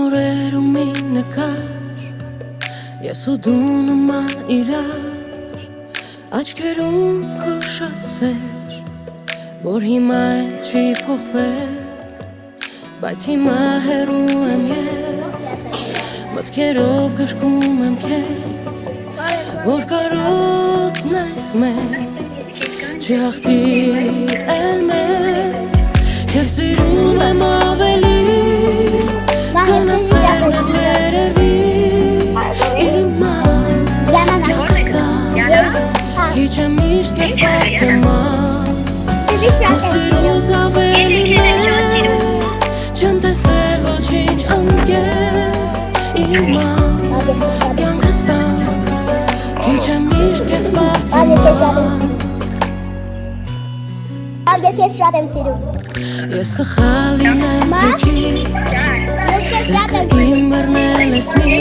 օրեր ու մի նկար Ես ու դու նման իրար Աչքերում քո շատ սեր Որ հիմա էլ չի փոխվել Բայց հիմա հեռու եմ ես Մտքերով գրկում եմ քեզ Որ կարոտն այս մեծ Չհաղթի էլ մեզ Քեզ սիրում եմ ավելի Քանս վերն եմ վերևի Իմա Կյանքս տար Քիչ եմ միշտ քեզ պարտքեմ Քո սիրուց ավելի մեծ Չեմ տեսել ոչինչ անգեց Իմա Կյանքս տար Քիչ եմ միշտ քեզ պարտքեմ Ես քեզ շատ եմ սիրում Ես սխալ ինեմ թե չի Իմ բռնել ես մի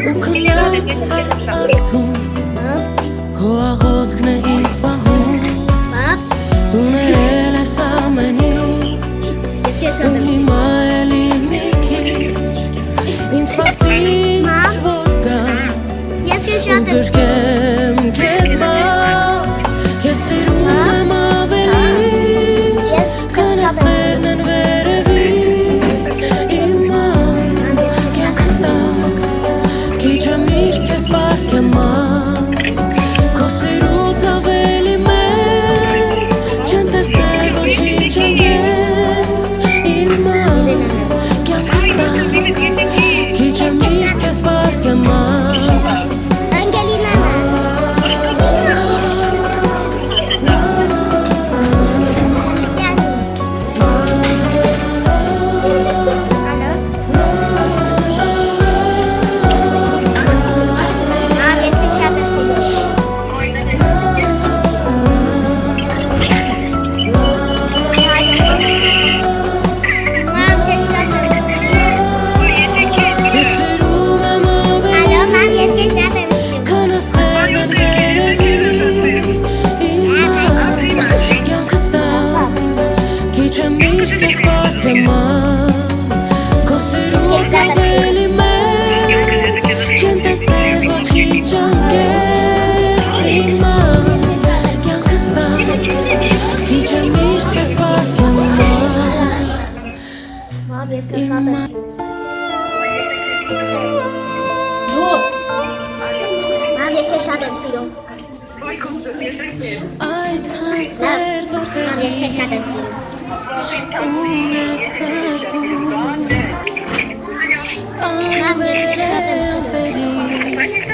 Ու քնած թե արդում Քո աղոթքն է ինձ պահում Դու ներել ես ամեն ինչ Ու հիմա էլի մի քիչ Ինձ սպասիր որ գամ Ու գրկեմ քեզ բալ Քեզ սիրում եմ Այդ կանսեր որտեղից ունես սրտում Ամեր է ամպերից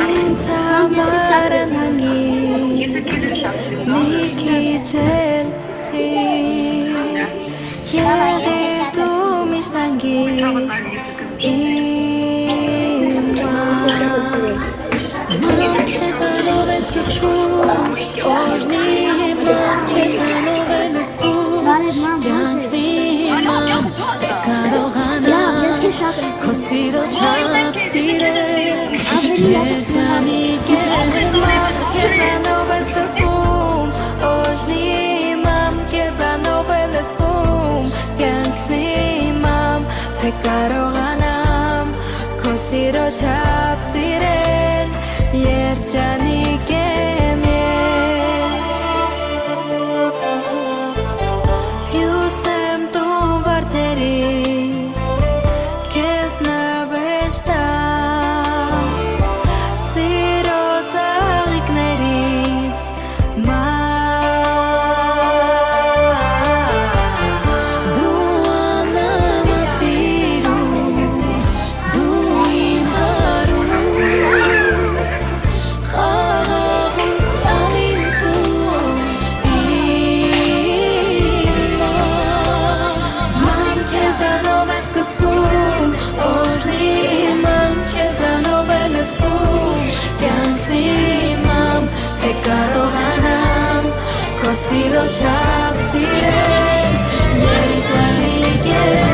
Ինձ համար են հանգիստ Մի քիչ էլ խիստ Եղի դու միշտ հանգիստ Մամ քեզանով ես կսվում Օրնի մամ քեզանով է լծվում Կյանքն իմ կարողանամ Քո սիրո չափ սիրել Երջանիկ եմ Մամ քեզանով ես կսվում Օրնի մամ քեզանով է լծվում Կյանքն իմ թե կարողանամ Քո սիրո չափ սիրել Երջանիկ եմ ես Հյուս եմ տուն վարդերից Քեզ նվեշ տամ Սիրո ծաղիկներից Սիրո չափ սիրել Երջանիկ եմ